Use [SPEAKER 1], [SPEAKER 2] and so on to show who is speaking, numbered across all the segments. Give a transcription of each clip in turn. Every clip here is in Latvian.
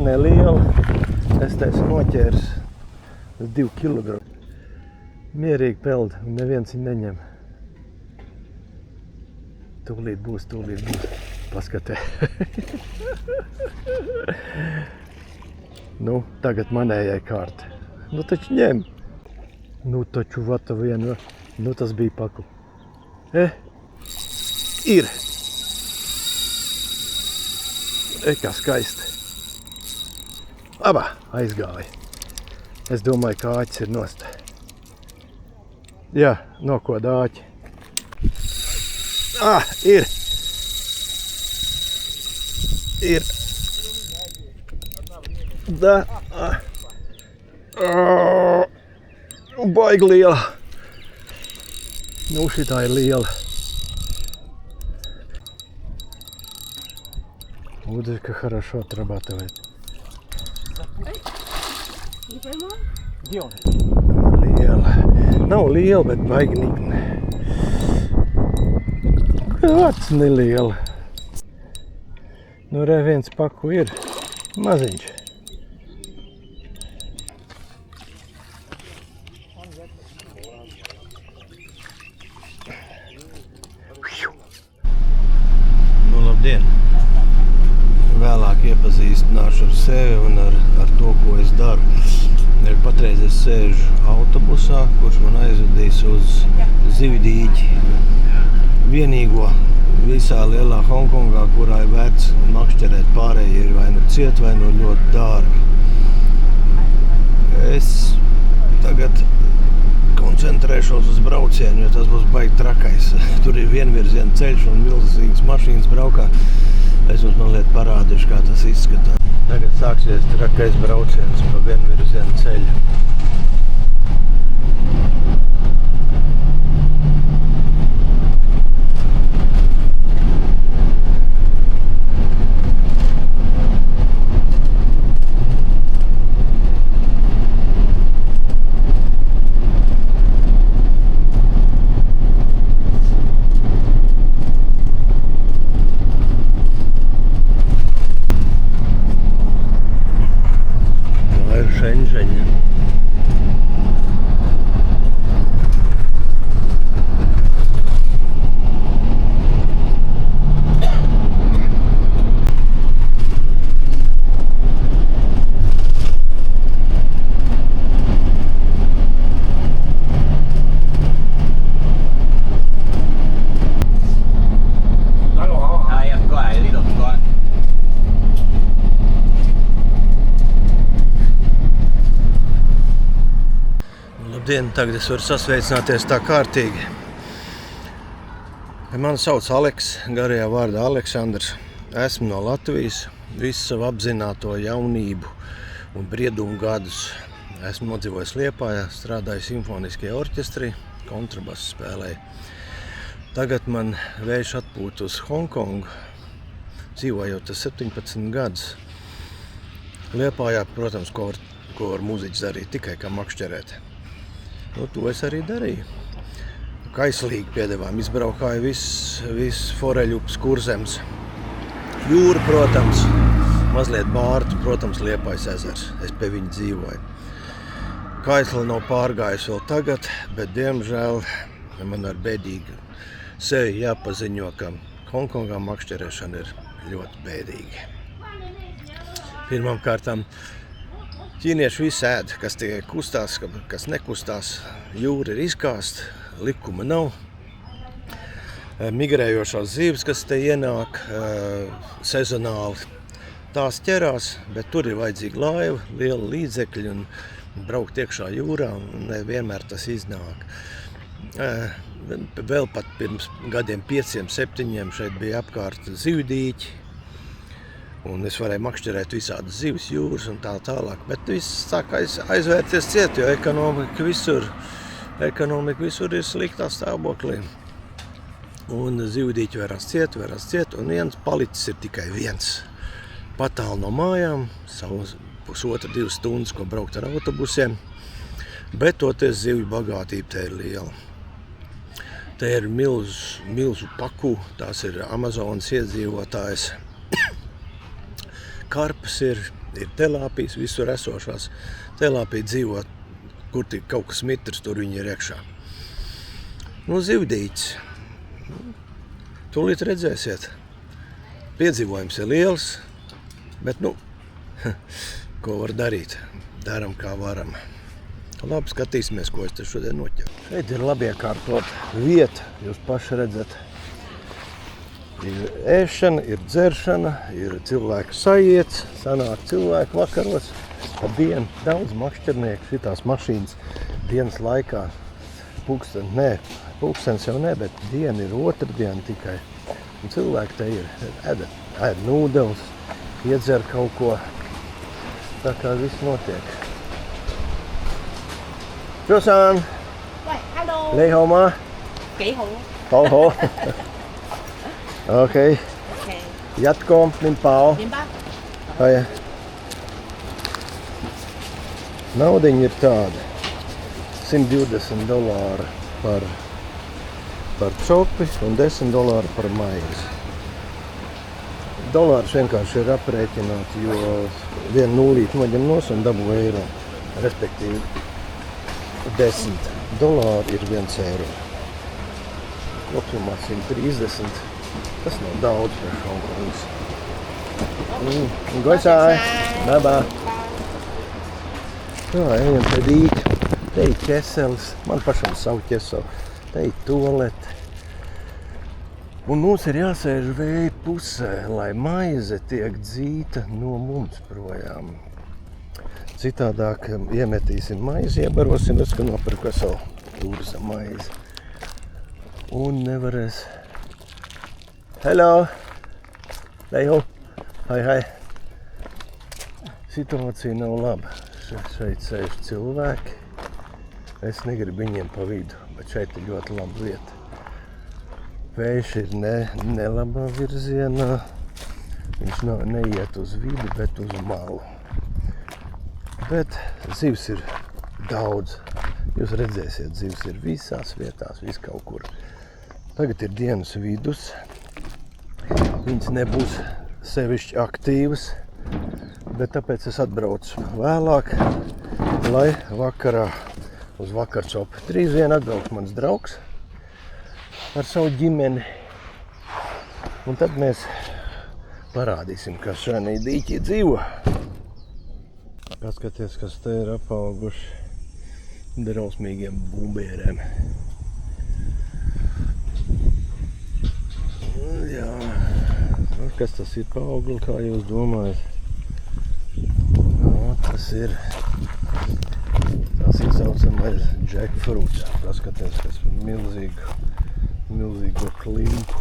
[SPEAKER 1] neliela. Es taisu noķērs uz 2 kg. Mierīgi peld un neviens viņu neņem. Tūlīt būs. Paskatē. Nu, tagad manējai kārta. Nu, taču ņem. Nu, taču vata vienu. Nu, tas bija paku. Ir. Kā skaisti. Labā, aizgāja. Es domāju, ka āķis ir nost. Jā, nokoda āķi. Ir. Ir. Baigi liela. Nu, šitā ir liela. Будет как хорошо отрабатывает.
[SPEAKER 2] Не поймал?
[SPEAKER 1] Где он? Liela. Nav liela, bet baigi nikne. Kāds neliela. Nu, re viens paku ir maziņš. Nu, labdien! Vēlāk iepazīstināšu ar sevi un ar to, ko es daru. Patreiz es sēžu autobusā, kurš man aizvedīs uz Zivdīķi. Vienīgo visā lielā Hongkongā, kurā ir vērts makšķerēt, pārējie ir vai nu ciet, vai nu ļoti dārgi. Es tagad koncentrēšos uz braucienu, jo tas būs baigi trakais. Tur ir vienvirziena ceļš un milzīgas mašīnas braukā. Es jums mazliet parādīšu, kā tas izskatās. Tagad sāksies trakais brauciens pa vienvirziena ceļu. Labdien, tagad es varu sasveicināties tā kārtīgi. Mani sauc Aleks, garajā vārdā Aleksandrs. Esmu no Latvijas, visu savu apzināto jaunību un briedumu gadus. Esmu nodzīvojis Liepājā, strādāju simfoniskajā orķestrī, kontrabasu spēlēju. Tagad man vējš atpūt uz Hongkongu, dzīvojot 17 gadus. Liepājā, protams, ko var mūziķis darīt, tikai kā makšķerēt. Nu, to es arī darīju. Kaislīgi piedevām, izbraukāju viss foreļups, kurzems. Jūra, protams, mazliet bārtu, protams, Liepājas ezers. Es pie viņa dzīvoju. Kaisla nav pārgājis vēl tagad, bet, diemžēl, man ar bēdīgu sevi jāpaziņo, ka Hongkongā makšķerēšana ir ļoti bēdīga. Pirmām kārtām, ķīnieši visi ēd, kas tikai kustās, kas nekustās. Jūra ir izkāsta, likuma nav. Migrējošās zīves, kas te ienāk sezonāli, tās ķerās, bet tur ir vajadzīga laiva, liela līdzekļi un braukt iekšā jūrā, un nevienmēr tas iznāk. Vēl pat pirms gadiem 5-7 šeit bija apkārt Zivdīķi, un es varēju makšķerēt visādas zivis, jūras un tā tālāk, bet viss sāk aizvērties ciet, jo ekonomika visur ir sliktā stāvoklī. Un Zivdīķi varās ciet, un viens palicis ir tikai viens. Patāli no mājām, savus 1,5–2 stundas, ko braukt ar autobusiem, bet toties zivju bagātība te ir liela. Te ir milzu paku, tās ir Amazonas iedzīvotājs. Karpas ir ir telāpijas, visur esošās. Telāpija dzīvo, kur tik kaut kas mitrs, tur viņi ir iekšā. Nu, zivdīts. Tūlīt redzēsiet. Piedzīvojums ir liels, bet, ko var darīt? Daram, kā varam. Labi, skatīsimies, ko es te šodien noķeru. Šeit ir labi iekārtot vieta, jūs paši redzat. Ir ēšana, ir dzeršana, ir cilvēku sajiets, sanāk cilvēku vakaros. Pa dienu daudz makšķernieku, šitās mašīnas dienas laikā. Pulkstens jau ne, bet diena ir otrdiena tikai. Un cilvēki te ir, ēd nūdeles, iedzer kaut ko. Tā kā viss notiek. 早晨，
[SPEAKER 2] 喂 ，hello，
[SPEAKER 1] 你好嗎？
[SPEAKER 2] 幾好。
[SPEAKER 1] 好好。OK，
[SPEAKER 2] OK，
[SPEAKER 1] 一個麵包。
[SPEAKER 2] 麵包。
[SPEAKER 1] 係啊。Naudiņa ir tāda. $120 par copi un $10 par maizi. Dolārs vienkārši ir aprēķināti, jo vienu nulīti noņem nos un dabū eiro. Respektīvi, $10 ir 1 eiro. Kopumā 130. Tas nav daudz par Hongkongas. Goisāj! Bye. Tā, ejam te dīt. Te ir ķeselis. Man pašam savu ķeseli. Te ir tualete. Un mums ir jāsēž vēja pusē, lai maize tiek dzīta no mums projām. Citādāk iemetīsim maizi, iebarosim, es, ka nopirku veselu turza maizi. Un nevarēs... Hello! Leiho! Hai! Situācija nav laba. Šeit sēž cilvēki. Es negribu viņiem pa vidu, bet šeit ir ļoti laba vieta. Vējš ir nelabā virzienā. Viņš neiet uz vidu, bet uz malu. Bet zivs ir daudz. Jūs redzēsiet, zivs ir visās vietās, vis kaut kur. Tagad ir dienas vidus. Viņas nebūs sevišķi aktīvas, bet tāpēc es atbraucu vēlāk, lai vakarā uz vakarcopu. Drīz vien atbrauks mans draugs ar savu ģimeni. Un tad mēs parādīsim, kas šajā dīķī dzīvo. Paskaties, kas te ir apauguši drausmīgiem bumbieriem. Jā, kas tas ir pa augli, kā jūs domājat? Jā, tas ir saucamais jackfruits. Paskaties, kas ir milzīgo klimpu.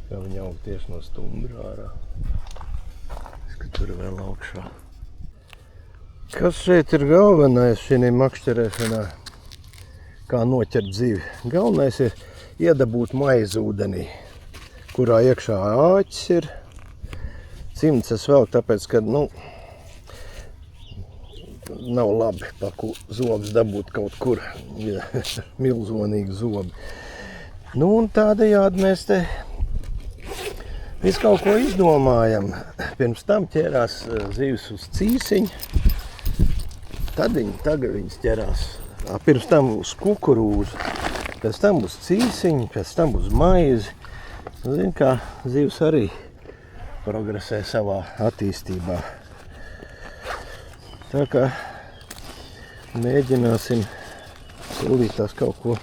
[SPEAKER 1] Kā viņi aug tieši no stumbra ārā. Ka tur vēl augšā. Kas šeit ir galvenais šī makšķerēšanā? Kā noķert zivi? Galvenais ir iedabūt maizi ūdenī, kurā iekšā āķis ir. Cimds es vēl tāpēc, ka, nav labi zobus dabūt kaut kur, milzonīgi zobi. Un tādējādi mēs te visu kaut ko izdomājam. Pirms tam ķērās zivis uz cīsiņu, tagad viņas ķerās. Pirms tam uz kukurūzu, pēc tam uz cīsiņu, pēc tam uz maizi. Zin, kā zivs arī progresē savā attīstībā. Tā kā mēģināsim tūlītās kaut ko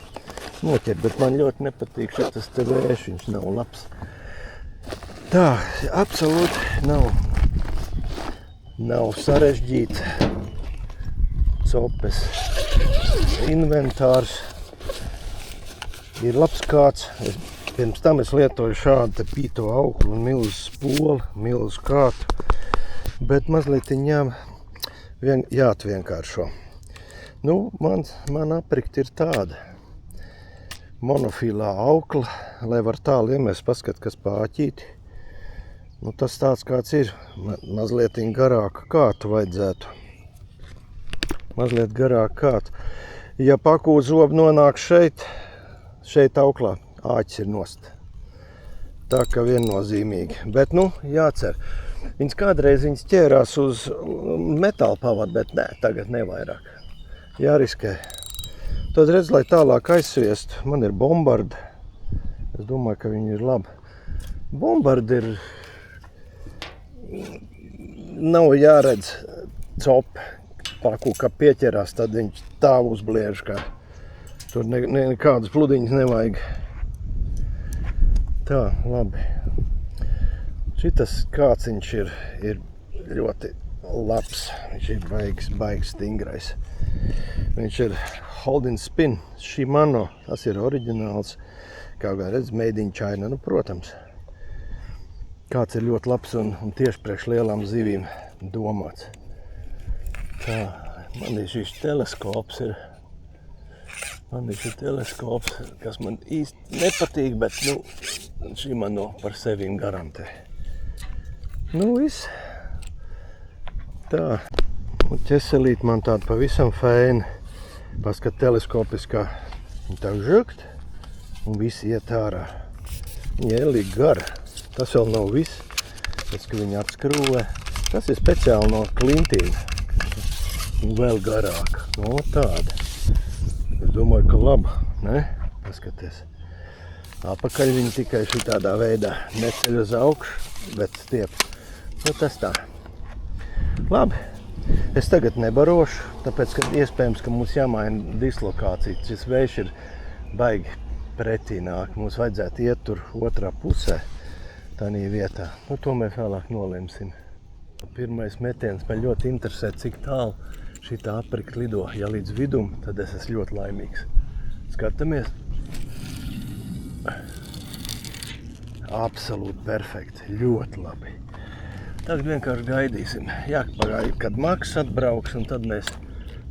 [SPEAKER 1] noķert, bet man ļoti nepatīk šitas te vējš, viņš nav labs. Tā, absolūti nav sarežģīts copes inventārs. Ir labs kāds. Pirms tam es lietoju šādu te pīto auklu un milzu spoli, milzu kātu, bet mazliet viņām jāatvienkāršo. Man aprikt ir tāda monofilā aukla, lai var tālu iemest, paskat, kas pāķīti. Tas tāds kāds ir, mazliet garāku kātu vajadzētu. Mazliet garāku kātu. Ja pakūt zobu nonāk šeit auklā, āķis ir nost. Tā kā viennozīmīgi. Bet, jācer. Viņas kādreiz ķērās uz metāla pavadu, bet nē, tagad nevairāk. Jāriskē. Tad redz, lai tālāk aizsviest, man ir bombardi. Es domāju, ka viņi ir labi. Bombardi ir... Nav jāredz copi. Paku, ka pieķerās, tad viņš tā uzbliež, ka tur nekādas pludiņas nevajag. Tā, labi. Šitas kāciņš ir ļoti labs. Viņš ir baigs stingrais. Viņš ir Hold and Spin Shimano. Tas ir oriģināls. Kā gan redz, made in China, nu, protams. Kāds ir ļoti labs un tieši priekš lielām zivīm domāts. Tā, man ir šis teleskops ir. Man ir šis teleskops, kas man īsti nepatīk, bet, nu, šī man no par sevīm garantē. Nu, viss. Tā. Un ķeselīt man tāda pavisam feina. Paskat teleskopiskā. Un tā žukt. Un visi iet ārā. Viņa elīgi gara. Tas vēl nav viss. Tas, ka viņa atskrūvē. Tas ir speciāli no klintīna. Un vēl garāk. No tāda. Es domāju, ka laba. Ne? Paskaties. Apakaļ viņa tikai šitādā veidā neceļ uz augšu, bet stiep. Nu, tas tā. Labi. Es tagad nebarošu, tāpēc, ka iespējams, ka mums jāmaina dislokācija. Šis vējš ir baigi pretī nāk. Mums vajadzētu iet tur otrā pusē, tādā vietā. Nu, to mēs vēlāk nolemsim. Pirmais metiens man ļoti interesē, cik tālu šitā aprika lido. Ja līdz vidum, tad es esmu ļoti laimīgs. Skatāmies. Absolūti perfekti. Ļoti labi. Tagad vienkārši gaidīsim. Jāpagaida, kad Maks atbrauks, un tad mēs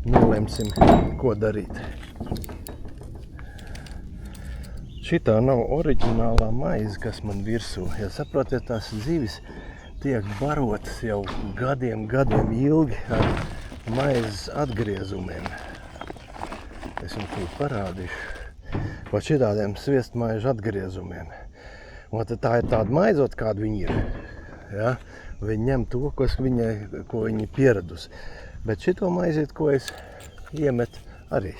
[SPEAKER 1] nolemsim, ko darīt. Šitā nav oriģinālā maize, kas man virsū. Ja saprotiet, tās zivis tiek barotas jau gadiem ilgi ar maizes atgriezumiem. Es jums to parādīšu. Vai šitādiem sviestmaižu atgriezumiem. Un tā ir tāda maizot, kāda viņi ir. Ja? Viņi ņem to, ko viņi pieradusi. Bet šito maiziet, ko es iemetu, arī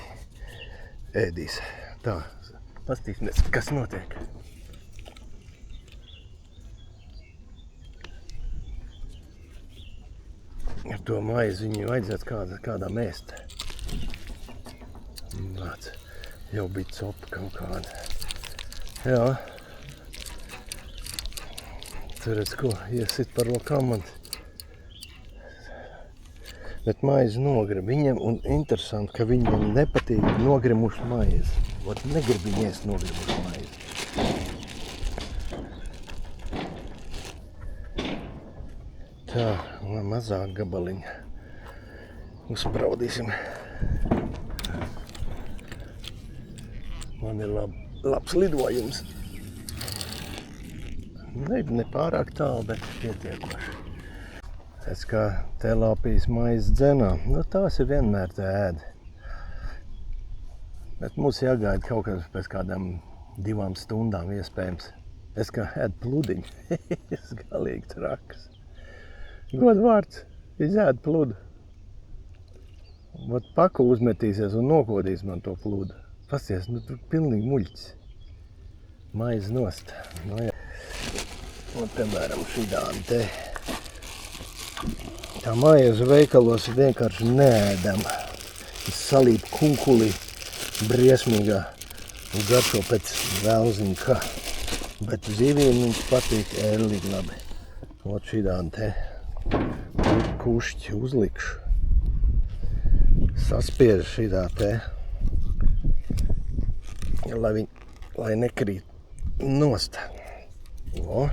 [SPEAKER 1] ēdīs. Tā, pastīsimies, kas notiek. Ar to maizi viņu vajadzētu kādā mēst. Vāc, jau bija copa kaut kāda. Jā. Tur redz, ko iesit par lokamanti. Bet maizi nogrib viņiem, un interesanti, ka viņiem nepatīk nogrimuši maizi. Vat negrib viņi ēst nogrimuši maizi. Tā, mazāk gabaliņa. Uzspraudīsim. Man ir labs lidojums. Ne pārāk tālu, bet pietiekoši. Es kā telāpijas maizes dzenā, nu tās ir vienmēr tā ēda. Bet mums jāgaida kaut kad pēc kādām 2 stundām iespējams. Es kā ēdu pludiņu. Es galīgi traks. Godvārds, izēd pludu. Vat paku uzmetīsies un nokodīs man to pludu. Pasties, nu tur pilnīgi muļķis. Maize nost. Nu, jā. Un, piemēram, šitām te. Tā maize veikalos ir vienkārši neēdama. Salīp kunkuli briesmīgā un garšo pēc vēlziņa kā. Bet zivīm viņš patīk ērlīgi labi. Ot šitām te kušķi uzlikšu. Saspiežu šitā te. Lai nekrīt nost. O,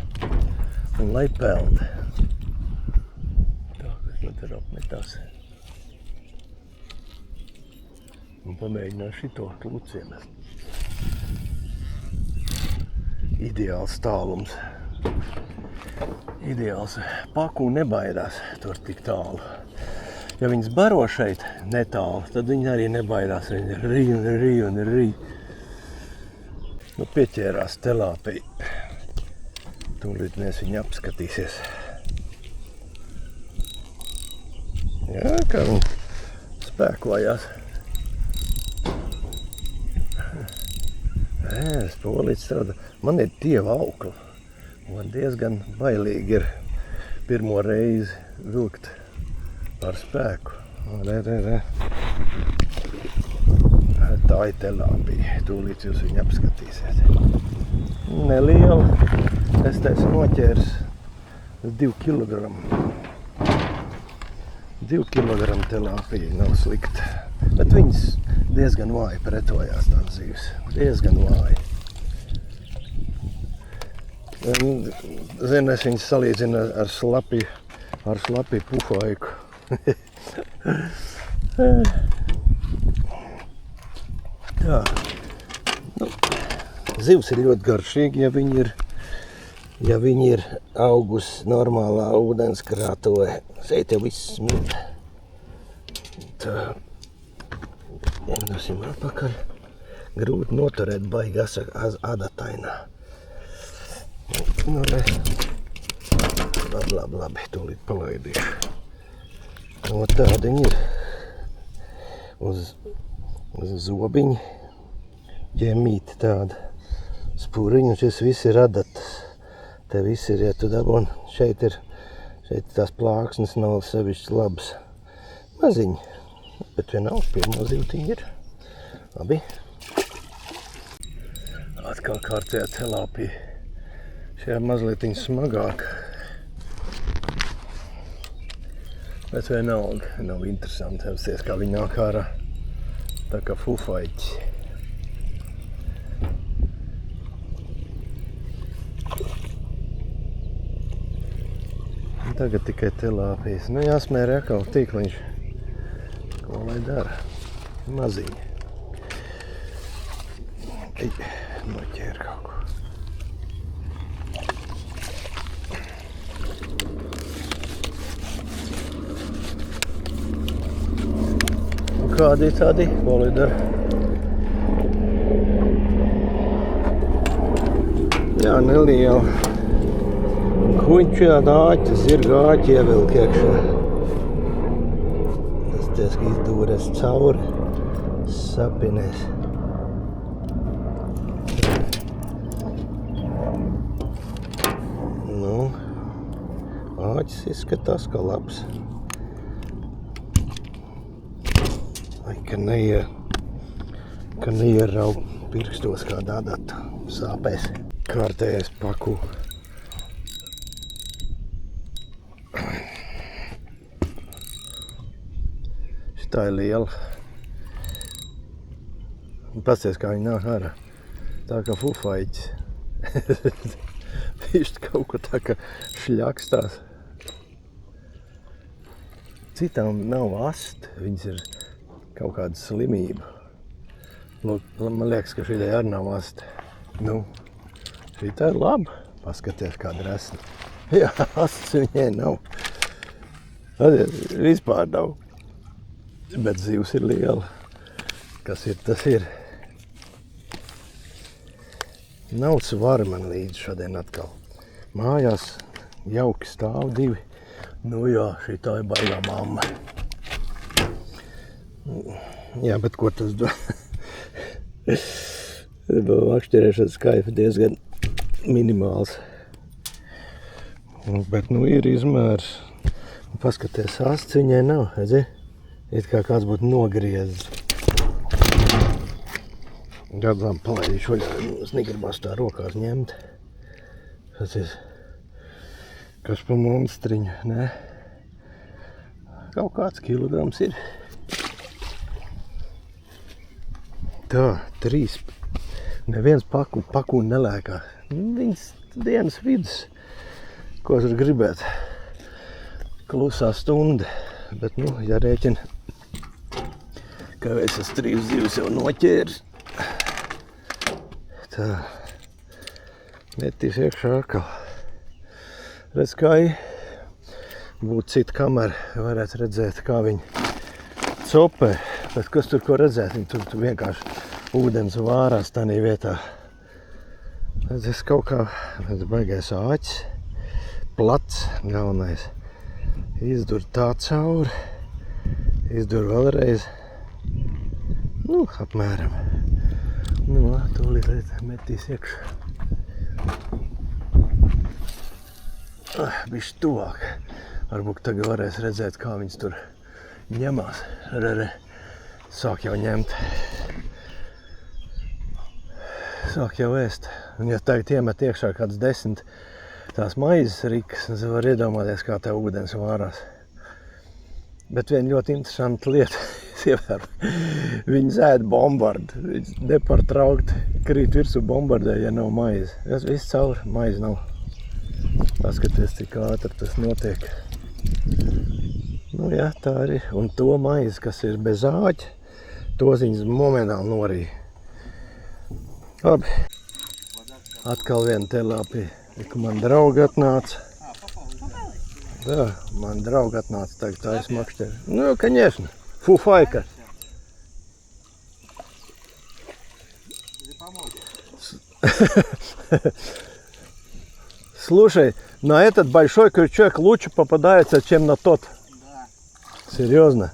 [SPEAKER 1] un lai peld. Tā, kas man tur apmetās. Un pamēģināšu šito kluciem. Ideāls tālums. Ideāls. Paku nebaidās tur tik tālu. Ja viņas baro šeit netālu, tad viņi arī nebaidās. Viņi rī. Nu, pieķērās telāpija. Tūlīt mēs viņu apskatīsies. Jā, kā viņi spēkojās. Polīts strādā. Man ir dieva aukli. Man diezgan bailīgi ir pirmo reizi vilkt ar spēku. Re. Tā ir telāpija. Tūlīt jūs viņu apskatīsiet. Neliela. Es teicu noķērs 2 kilogramu. 2 kilogramu telāpija nav slikta. Bet viņas diezgan vāji pretojās tādas zīves. Diezgan vāji. Zinu, es viņas salīdzinu ar slapi pufaiku. Tā. Zivs ir ļoti garšīgi, ja viņi ir augus normālā ūdenskrātuvē. Šeit jau viss smīt. Tā. Ņemsim atpakaļ. Grūti noturēt baigi adatainā. Nu, labi, tūlīt palaidīšu. O, tādi viņi ir. Uz zobiņi ķemīti tāda. Spūriņi, šis viss ir adatas. Te viss ir, ja tu dabon. Šeit tās plāksnes nav sevišķi labas. Maziņi. Bet vienalga pirmo zivtiņi ir. Labi. Atkal kārtējā telāpija. Šajā mazlietiņ smagāk. Bet vienalga nav interesanti apsties, kā viņi nāk ārā. Tā kā fufaiķi. Tagad tikai telāpijas. Nu jāsmērē atkal tīkliņš. Ko lai dara? Maziņi. Noķēra kaut ko. Un kādi tādi? Ko lai dara? Jā, neliela. Kuņķā dāķi, zirga āķi ievilk iekšā. Es tieši izdūries cauri, sapinēs. Nu, āķis izskatās, ka labs. Vai, ka neierauj pirkstos kādā adata sāpēs. Kārtējais paku. Tā ir liela. Pasties, kā viņi nāk ārā. Tā kā fufaiķis. Viņš kaut ko tā kā šļakstās. Citām nav ast, viņas ir kaut kāda slimība. Man liekas, ka šitai arī nav ast. Nu, šitā ir laba. Paskaties, kāda resna. Jā, asts viņai nav. Vispār nav. Bet zivs ir liela. Kas ir, tas ir. Nav svara man līdzi šodien atkal. Mājās jauki stāv divi. Nu jā, šitā ir baigā mamma. Jā, bet ko tas do? Akšķerēšanas skaifa diezgan minimāls. Bet nu ir izmērs. Paskaties, asts viņai nav, redzi? It kā kāds būtu nogriezis. Gadzām palaidīšu vaļā. Es negribās tā rokās ņemt. Tas ir kas pa monstriņu, ne? Kaut kāds kilograms ir. Tā, 3. Neviens paku nelēkā. Viņas dienas vidus. Ko es gribētu? Klusā stunda. Bet, nu, jārēķina, ka es 3 zivis jau noķēris. Tā. Metīs iekšā atkal. Redz, kā būtu cita kamera, varētu redzēt, kā viņi copē. Bet kas tur ko redzēt? Viņi tur vienkārši ūdens vārās tādā vietā. Redz, es kaut kā, baigais āķis, plats galvenais. Izdur tā cauri. Izdur vēlreiz. Nu, apmēram. Nu, tūlīt metīs iekšā. Bišķi tuvāk. Varbūt tagad varēs redzēt, kā viņas tur ņemās. Sāk jau ņemt. Sāk jau ēst. Un ja tagad iemet iekšā kāds 10 tās maizes rikas, tad var iedomāties, kā tev ūdens vārās. Bet viena ļoti interesanta lieta, es ievēru, viņas ēd bombardu. Viņas nepārtraukti krīt virsū bombardē, ja nav maize. Viss cauri, maize nav. Paskaties, cik ātri tas notiek. Nu jā, tā arī. Un to maizi, kas ir bez āķa, to viņas momentāli norīja. Labi. Atkal viena telāpija, ka man draugi atnāca. Да, man draugi atnāca tagad tā izmakšķēri. Ну, конечно, фуфайка. Слушай, на этот большой крючок лучше попадается, чем на тот. Да. Серьезно?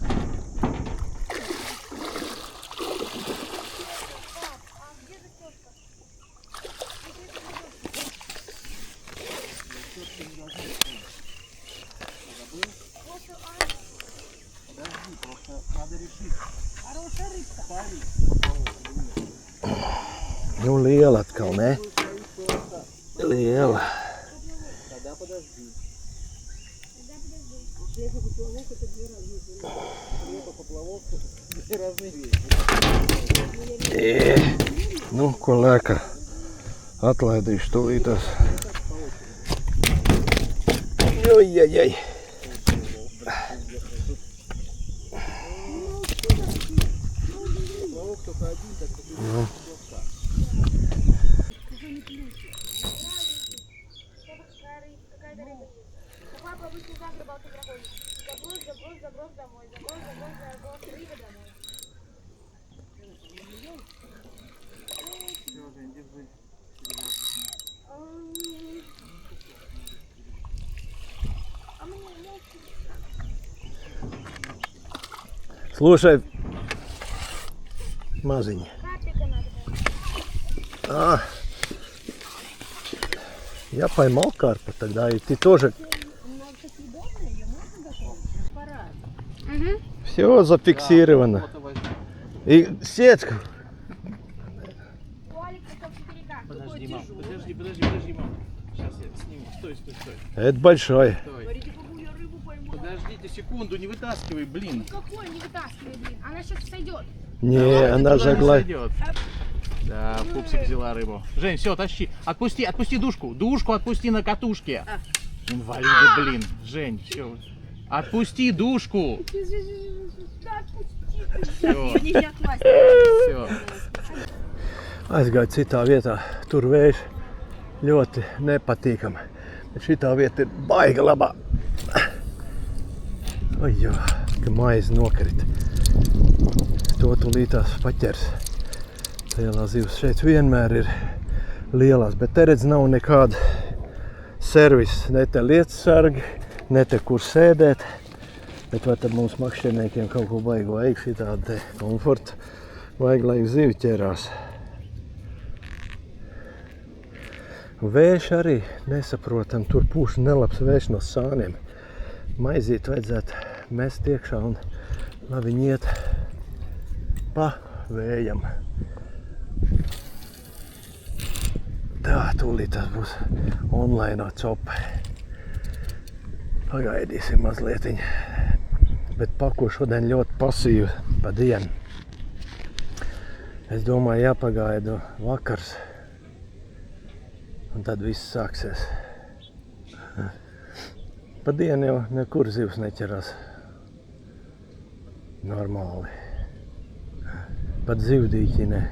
[SPEAKER 1] Nu, liela atkal, ne? Liela. Nu, ko lēka? Atlaidīšu tūlītās. Ojajaj. Nu. Слушай, мазень. Я поймал карпа тогда, и ты тоже. Все зафиксировано. И сетку.
[SPEAKER 3] Подожди, мам. Сейчас я сниму. Стой.
[SPEAKER 1] Это большой.
[SPEAKER 3] Подождите секунду, не вытаскивай, блин.
[SPEAKER 2] Ну какой не вытаскивай, блин? Она сейчас сойдет.
[SPEAKER 1] Не,
[SPEAKER 3] Давай,
[SPEAKER 1] она
[SPEAKER 3] загладит. Да, пупсик взяла рыбу. Жень, все, тащи. Отпусти душку. Душку отпусти на катушке. Инвалиды, блин. Жень, все. Отпусти душку. Все. Все.
[SPEAKER 1] Aizgāju citā vietā, tur vējš ļoti nepatīkami. Bet šitā vieta ir baiga labā. Ojjo, ka maize nokrita. To tūlītās paķers. Lielā zivs šeit vienmēr ir lielās, bet te redz nav nekāda servisa. Ne te lietas sargi, ne te kur sēdēt. Bet vai tad mums makšķerniekiem kaut ko baigo vajag šitādi te komfortu? Vajag, lai zivi ķerās. Vējš arī nesaprotam, tur pūš nelabs vējš no sāniem. Maizīt vajadzētu mest iekšā un lai viņi iet pa vējam. Tā, tūlīt tas būs online copa. Pagaidīsim mazlietiņ. Bet paku šodien ļoti pasīvi pa dienu. Es domāju, jāpagaida vakars. Un tad viss sāksies. Pa dienu jau nekur zivs neķerās. Normāli. Pat zivdīķi ne.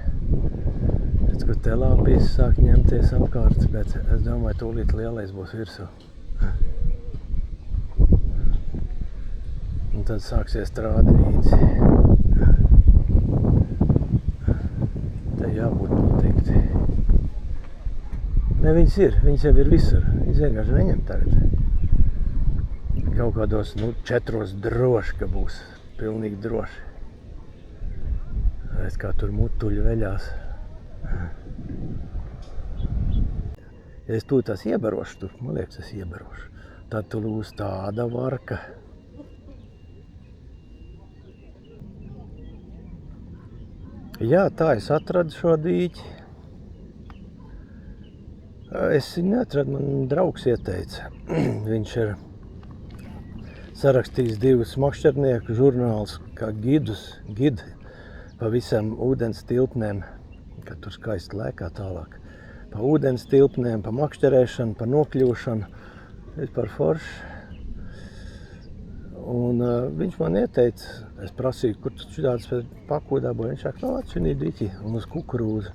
[SPEAKER 1] Pēc, ko telāpijas sāk ņemties apkārt, bet es domāju, tūlīt lielais būs virsū. Un tad sāksies trādvīci. Te jābūt noteikti. Ne, viņas jau ir visur. Viņas vienkārši neņem tagad. Kaut kādos, 4 droši, ka būs pilnīgi droši. Redz, kā tur mutuļi veļās. Ja es tās iebarošu tur, man liekas, es iebarošu. Tad tu lūs tāda varka. Jā, tā es atradu šo dīķi. Es viņu neatradu, man draugs ieteica. Viņš ir sarakstījis 2 makšķernieku žurnālus kā gidi pa visām ūdens tilpnēm, kad tur skaisti lēkā tālāk. Pa ūdens tilpnēm, pa makšķerēšanu, pa nokļūšanu, vispār forši. Un viņš man ieteica, es prasīju, kur tu šitādus paku dabūji. Viņš saka, no atšķinī diķi un uz kukurūzu.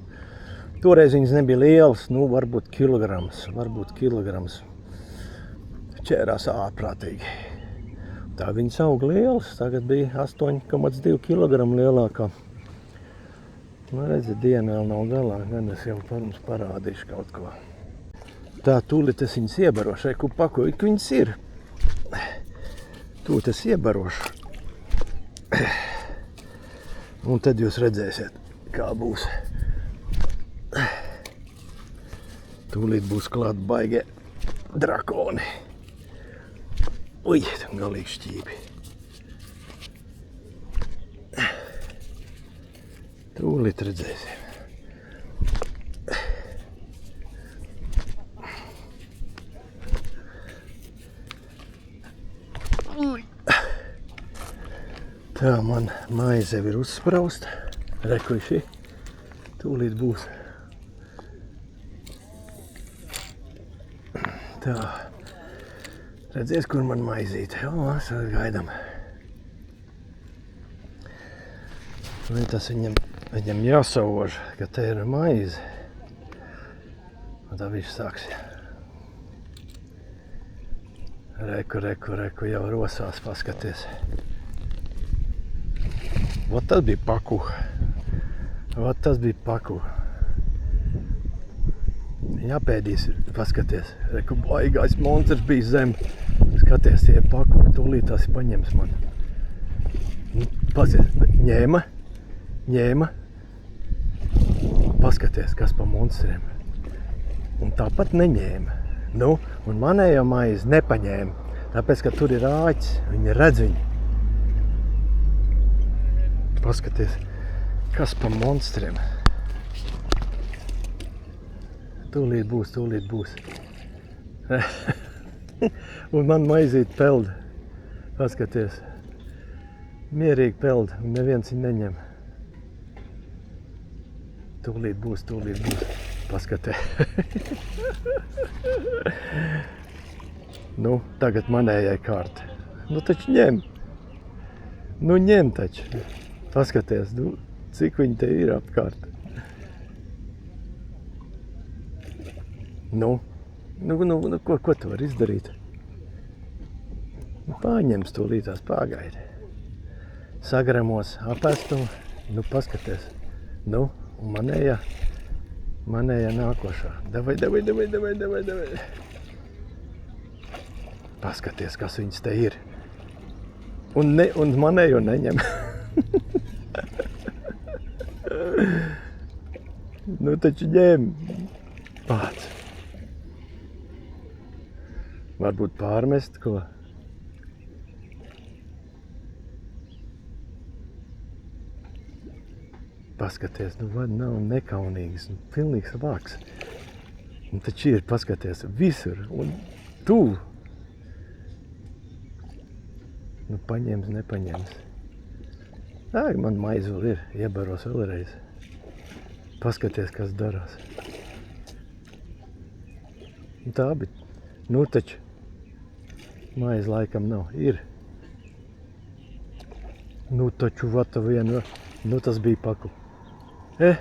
[SPEAKER 1] Toreiz viņas nebija lielas, varbūt kilograms. Ķērās ārprātīgi. Tā viņas aug lielas, tagad bija 8,2 kilogramu lielākā. Redzi, diena vēl nav galā, gan es jau mums parādīšu kaut ko. Tā, tūlīt es viņas iebarošu, kur paku, ik viņas ir. Tūlīt es iebarošu. Un tad jūs redzēsiet, kā būs. Tūlīt būs klāt baigie drakoni. Ui, galīgi šķībi. Tūlīt redzēsim. Tā, man maize ir uzsprausta. Rekuši, tūlīt būs. Tā, redzies, kur man maizīte. Gaidam. Vai tas viņam jāsauž, ka te ir maize. Un tā viņš sāks. Reku, jau rosās paskaties. Vot tas bija paku. Jāpēdīs, paskaties. Reku, baigais monstrs bija zem. Skaties, tie paku, tūlīt tās paņems man. Paskaties, ņēma. Paskaties, kas pa monstriem. Un tāpat neņēma. Un manējo maizi nepaņēma. Tāpēc, ka tur ir āķis, viņi redz viņu. Paskaties, kas pa monstriem. Tūlīt būs. Un man maizīt peld. Paskaties. Mierīgi peld, un neviens viņu neņem. Tūlīt būs. Paskaties. Tagad manējai kārta. Taču ņem. Ņem taču. Paskaties, cik viņi te ir apkārt. Ko tu vari izdarīt? Paņems tūlītās, pagaidi. Sagramos apestumu, paskaties. Un manējā nākošā. Davai. Paskaties, kas viņas te ir. Un manējo neņem. Taču ņem. Pāc. Varbūt pārmest ko. Paskaties, nav nekaunīgs, pilnīgs vāks. Taču ir, paskaties, visur un tuvu. Paņems, nepaņems. Man maize vēl ir, iebaros vēlreiz. Paskaties, kas darās. Tā, bet, taču, maize laikam nav, ir. Taču, vata vienu, tas bija paku. Ir.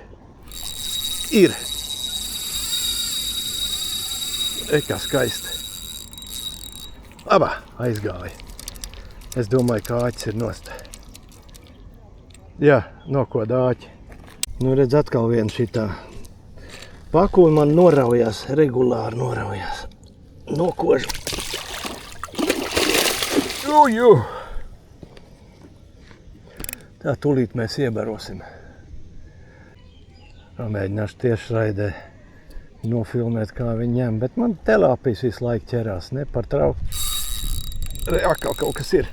[SPEAKER 1] Kā skaisti. Aizgāja. Es domāju, ka āķis ir nost. Jā, nokoda āķi. Redz, atkal viena šitā. Paku man noraujās, regulāri noraujās. Nokožu. Tā tūlīt mēs iebarosim. Pamēģināšu tiešraidē nofilmēt, kā viņi ņem, bet man telāpijas visu laiku ķerās, nepārtraukt. Atkal kaut kas ir.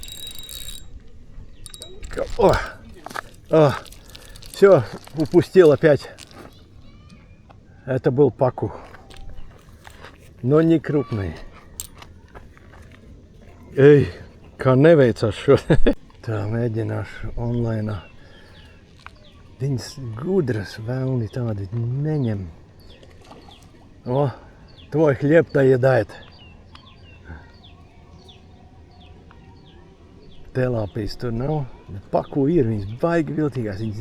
[SPEAKER 1] Всё, упустил опять. Это был паку. Но не крупный. Ej, kā neveicās šo. Tā, mēģināšu online. Viņas gudras, vēlni tādi neņem. O, tvoj хлеб доедает. Telāpijas tur nav. Paku ir, viņas baigi viltīgās. Viņas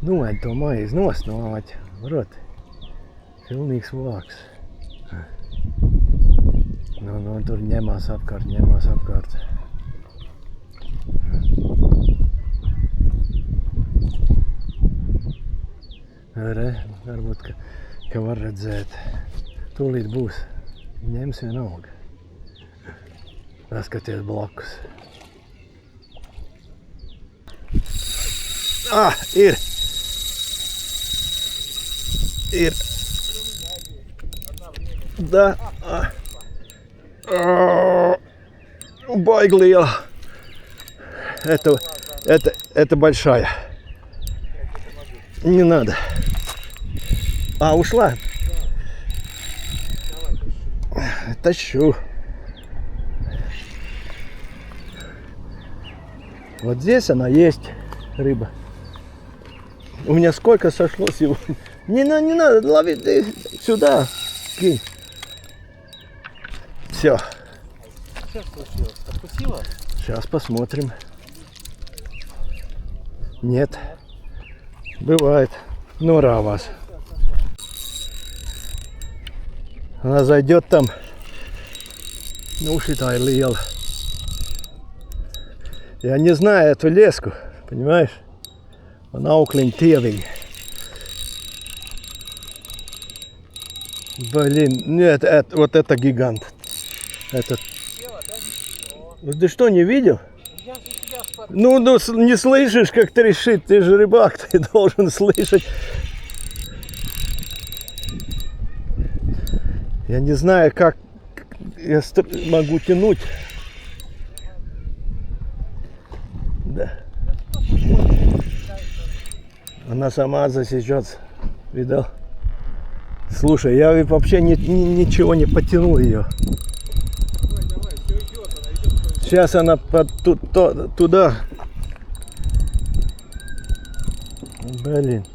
[SPEAKER 1] noēd to maizi nost no āķa. Varot. Pilnīgs vāks. Nu, tur ņemās apkārt. Re, varbūt, ka var redzēt. Tūlīt būs. Ņems vienalga. Paskaties blakus. Ir. Да. Байг liela. Это большая. Не надо. Ушла? Тащу. Вот здесь она есть, рыба. У меня сколько сошло сегодня. Не надо ловить, ты сюда кинь. Все.
[SPEAKER 3] Что случилось? Откусила?
[SPEAKER 1] Сейчас посмотрим. Нет. Бывает. Нора у вас. Она зайдет там. Ну, считай, liela. Я не знаю эту леску, понимаешь? Она около тевень. Блин, нет, вот это гигант. Этот. Ты что, не видел? Ну, не слышишь, как трещит, ты же рыбак, ты должен слышать. Я не знаю, как я могу тянуть. Да. Она сама засечется, видал? Слушай, я вообще ничего не потянул ее. Сейчас она туда. Блин.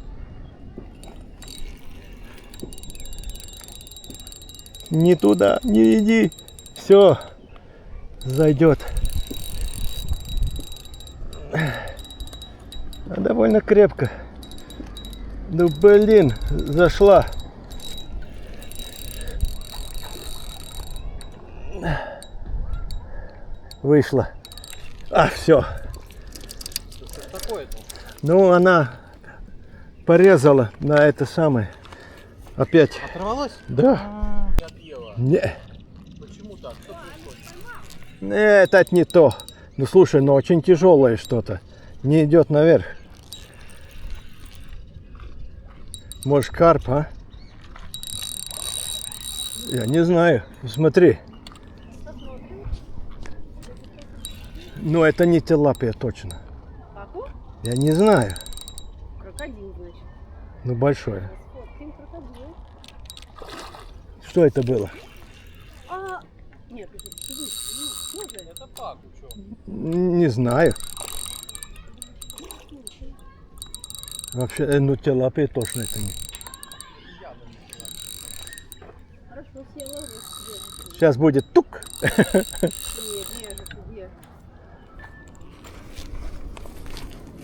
[SPEAKER 1] Не туда, не иди. Все, зайдет. Довольно крепко. Ну блин, зашла. Вышла. Все. Ну, она порезала на это самое. Опять.
[SPEAKER 3] Оторвалась?
[SPEAKER 1] Да. Не.
[SPEAKER 3] Почему так? Что происходит?
[SPEAKER 1] Это не то. Ну слушай, ну очень тяжелое что-то. Не идет наверх. Может, карп, а? Я не знаю. Смотри. Но это не тилапия точно.
[SPEAKER 2] Паку?
[SPEAKER 1] Я не знаю.
[SPEAKER 2] Крокодил, значит.
[SPEAKER 1] Ну большое.
[SPEAKER 2] Сфоткаем крокодил.
[SPEAKER 1] Что это было?
[SPEAKER 2] Нет,
[SPEAKER 3] Это паку, что?
[SPEAKER 1] Не знаю. Вообще, ну тилапия точно это не.
[SPEAKER 2] хорошо села.
[SPEAKER 1] Сейчас будет тук.
[SPEAKER 2] Где?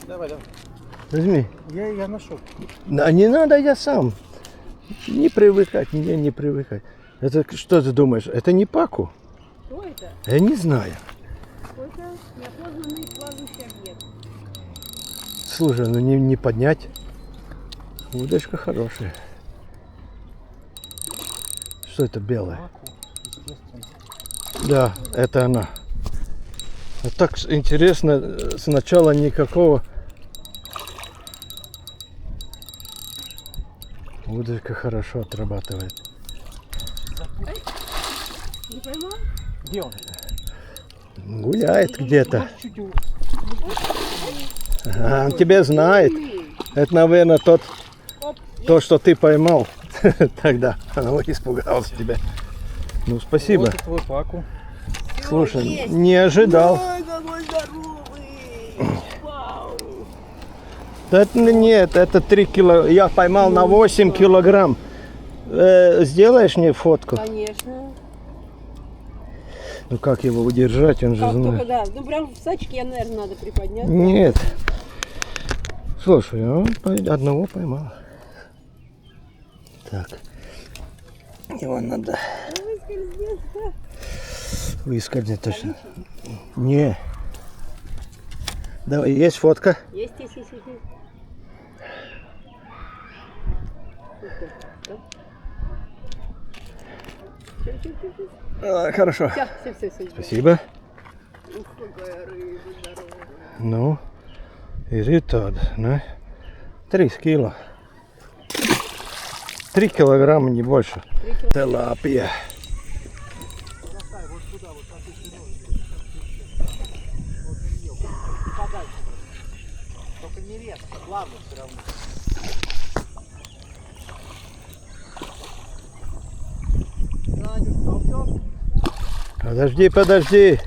[SPEAKER 3] Давай.
[SPEAKER 1] Возьми.
[SPEAKER 3] Я нашел.
[SPEAKER 1] Не надо, я сам. Не привыкать, не привыкать. Это что ты думаешь? Это не паку?
[SPEAKER 2] Что это?
[SPEAKER 1] Я не знаю.
[SPEAKER 2] Какой-то неопознанный плавающий объект.
[SPEAKER 1] Слушай, ну не поднять. Удочка хорошая. Что это белое?
[SPEAKER 3] Паку, естественно.
[SPEAKER 1] Да, это она. А так интересно, сначала никакого. Удочка хорошо отрабатывает.
[SPEAKER 2] Не поймал?
[SPEAKER 3] Где он?
[SPEAKER 1] Гуляет где-то. А, он тебя знает. Это, наверное, то, что ты поймал тогда. Он испугался тебя. Ну, спасибо.
[SPEAKER 3] Вот и твой паку.
[SPEAKER 1] Слушай, не ожидал.
[SPEAKER 2] Ой, какой здоровый! Вау!
[SPEAKER 1] Это нет, это 3 кило. Я поймал на 8 килограмм. Сделаешь мне фотку?
[SPEAKER 2] Конечно.
[SPEAKER 1] Ну как его удержать, он же
[SPEAKER 2] Как только,
[SPEAKER 1] знает.
[SPEAKER 2] да. Ну, прям в сачке, наверное, надо приподнять.
[SPEAKER 1] Нет. Слушай, он одного поймал. Так. Его надо выскользнуть точно. Не. Давай, есть фотка?
[SPEAKER 2] Есть.
[SPEAKER 1] Хорошо.
[SPEAKER 2] Все.
[SPEAKER 1] Спасибо.
[SPEAKER 2] Ух, какая рыба здоровая.
[SPEAKER 1] Ну, и тот, ну, 3 кило. 3 килограмма, не больше. Тилапия.
[SPEAKER 3] Только не резко, плавно все равно.
[SPEAKER 1] Подожди.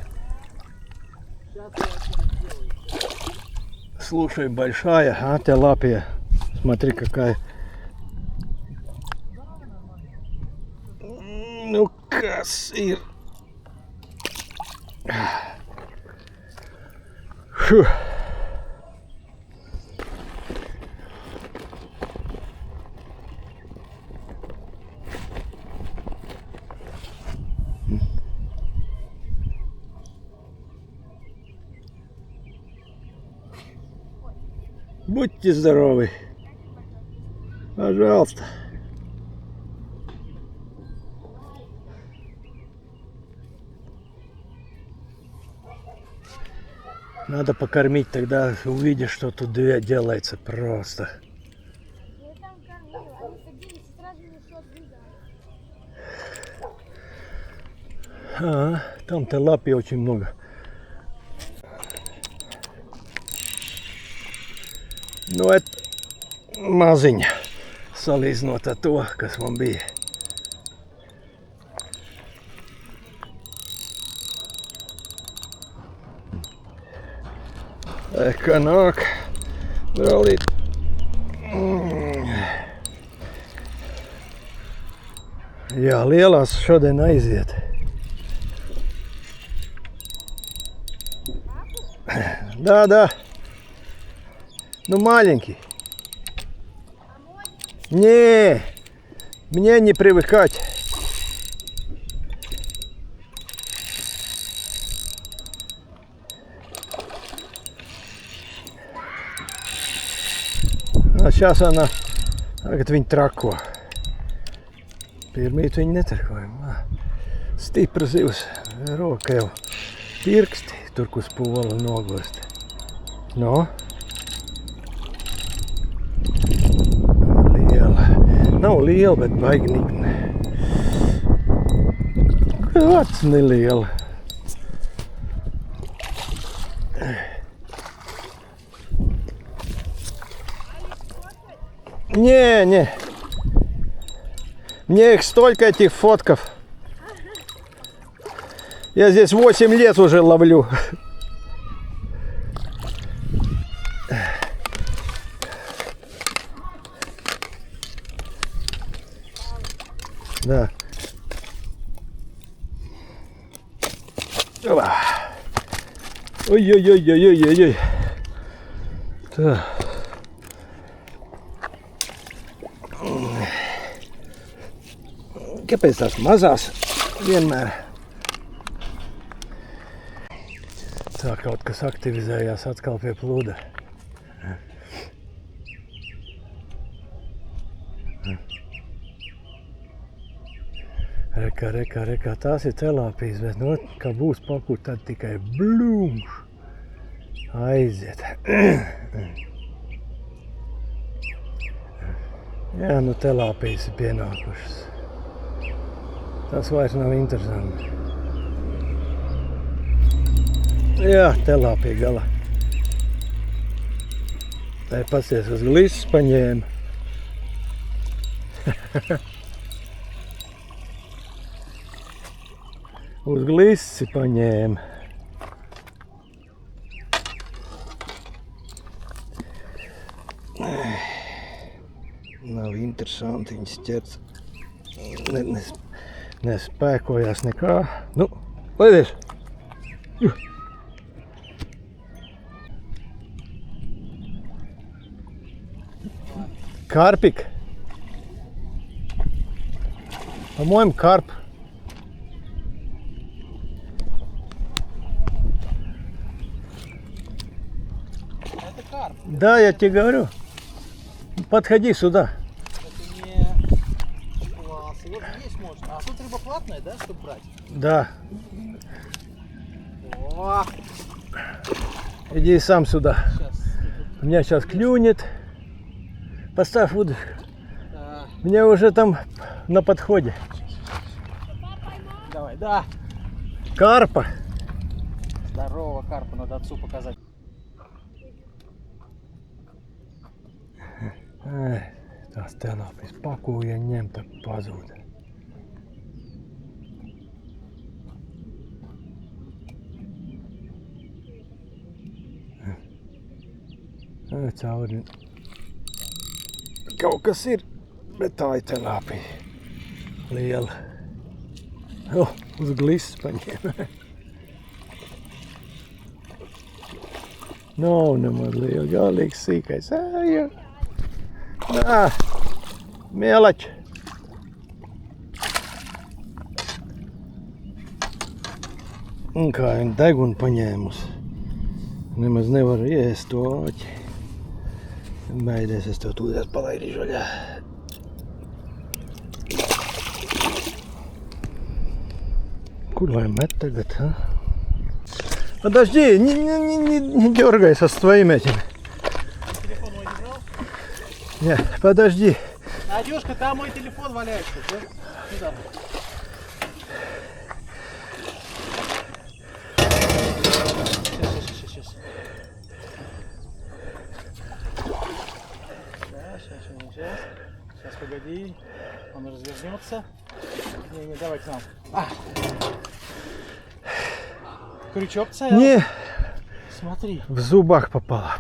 [SPEAKER 1] Слушай, большая, а, тилапия. Смотри, какая. Ну-ка, сыр. Фу. Будьте здоровы. Пожалуйста. Надо покормить, тогда увидишь, что тут делается просто.
[SPEAKER 4] Я там кормил, они садились и сразу несу отбегали.
[SPEAKER 1] А, там тилапии очень много. Nu, et maziņa salīdzinot ar to, kas man bija. Kā nāk, brālīt. Jā, lielās šodien aiziet. Да. Ну, маленький. Не, мне не привыкать. А сейчас она, tagad viņa trako. Pirmīt viņa netarkojama. Stipra zivs, roka jau pirksti, tur, kur spola nogost. No. Nav liela, bet baigi nikne. Kāds neliela. Не. Мне их столько, этих фотков. Я здесь 8 лет уже ловлю. Да. Ой. Так. Kāpēc tās mazās vienmēr? Tā kaut kas aktivizējās atkal pie plūda. Reka, tās ir telāpijas, bet, nu, kā būs pakūt, tad tikai blūmš. Aiziet. Jā, nu, telāpijas ir pienākušas. Tas vairs nav interesanti. Jā, telāpija galā. Tā pasies uz glises paņēma. Uz glisi paņēma. Nav interesanti viņas ķert. Nespēkojās nekā. Nu, laidies! Карпик. По-моему, карп.
[SPEAKER 3] Это карп.
[SPEAKER 1] Да, я тебе говорю. Подходи сюда.
[SPEAKER 3] Это не класс. Вот здесь можно. А тут рыба платная, да, чтобы брать?
[SPEAKER 1] Да.
[SPEAKER 3] О,
[SPEAKER 1] Иди сам сюда.
[SPEAKER 3] сейчас.
[SPEAKER 1] У меня сейчас клюнет. Поставь удочку.
[SPEAKER 3] Да.
[SPEAKER 1] Меня уже там на подходе.
[SPEAKER 3] Давай, да.
[SPEAKER 1] Карпа.
[SPEAKER 3] Здорово, карпа, надо отцу показать.
[SPEAKER 1] Tās telāpijas pakūja ņem, tad pazūd. Cauri. Kaut kas ir, bet tā ir telāpija. Liela. Uz glises paņēma. Nav nemaz liela, galīgs sīkais. Mielač. Un kā viņa degunu paņēmusi. Nemaz nevar iest to āķi. Baidies, es tev tūdēs palaidīšu vaļā. Kur lai met tagad, ha? Подожди, не дергайся с твоими этими.
[SPEAKER 3] Телефон мой не брал?
[SPEAKER 1] Нет, подожди.
[SPEAKER 3] Надюшка, там мой телефон валяется. Да? Сюда. Сейчас. Да, сейчас. Сейчас, погоди. Он развернется. Не, давай к нам. Крючок цел?
[SPEAKER 1] Не,
[SPEAKER 3] Смотри.
[SPEAKER 1] в зубах попала.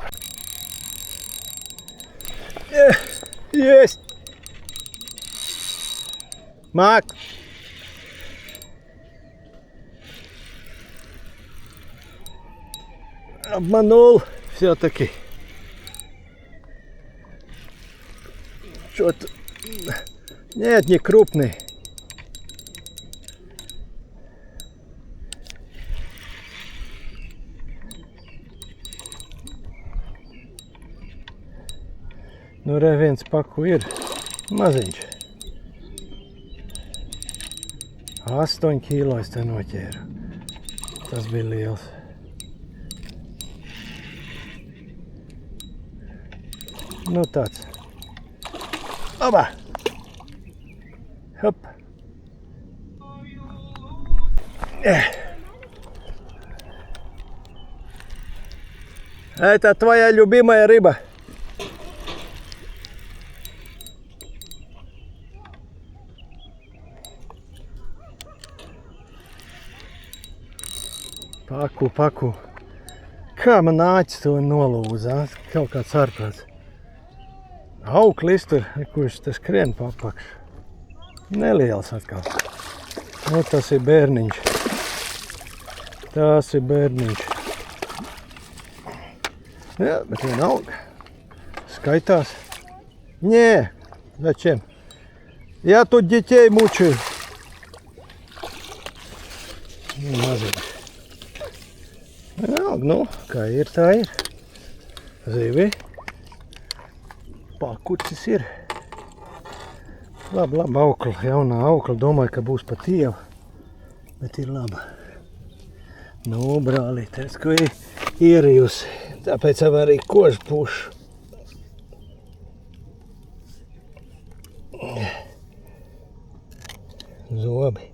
[SPEAKER 1] Есть! Мак! Обманул все-таки. Что-то... Нет, не крупный. Nu, re, viens paku ir maziņš. 8 kilo es te noķēru. Tas bija liels. Nu, tāds. Oba! Hop! Это твоя любимая рыба. Paku. Kā man āķis to nolūza, kaut kāds ārprāts. Auklis tur, kurš te skrien papakš. Neliels atkal. Nu, tas ir bērniņš. Tas ir bērniņš. Jā, bet vienalga. Skaitās. Не, зачем? Я тут детей мучаю. Maziņš. Nu, kā ir, tā ir. Zivi. Pakucis ir. Laba aukla, jaunā aukla. Domāju, ka būs pat ieva, bet ir laba. Nu, brālīt, redz, ko ierijusi. Tāpēc jau arī kožu pušu. Zobi.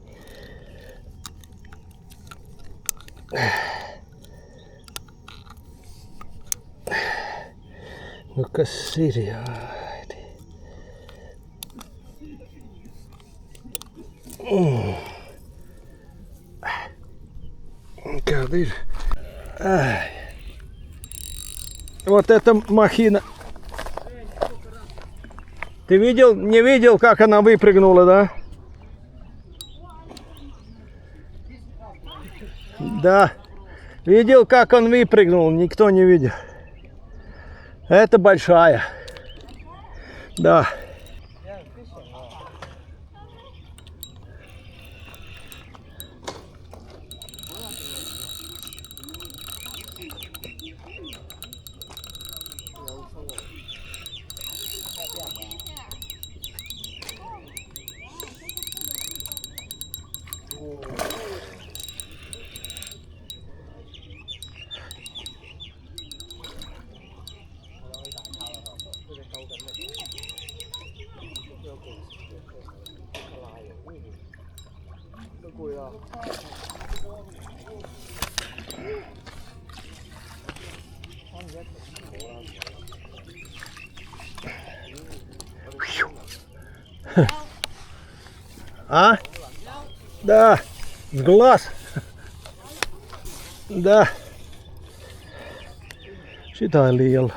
[SPEAKER 1] Nu, kas ir jādi? Kāda ir? Вот эта махина. Ты видел, не видел, как она выпрыгнула, да? Да. Видел, как он выпрыгнул? Никто не видел. Это большая. Да. А? Да. С глаз. Да. Šitā ir liela.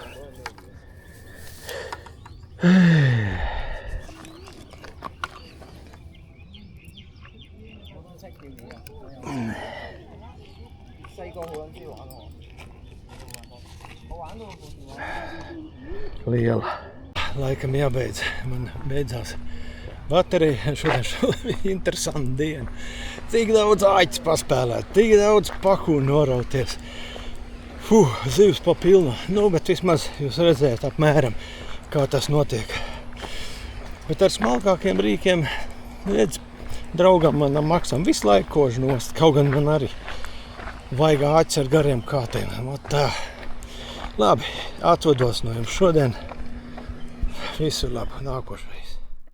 [SPEAKER 1] Liela. Laikam jābeidz. Man beidzās baterija. Šodien bija interesanta diena. Tik daudz āķis paspēlēt, tik daudz pakūnu norauties. Zivs pa pilnu. Nu, bet vismaz jūs redzējat apmēram, kā tas notiek. Bet ar smalkākiem rīkiem, redz, draugam manam Maksam visu laiku kožu nost. Kaut gan man arī vajag āķis ar gariem kātiem. Tā. Labi, atvados no jums šodien. Visu labu, nākošais.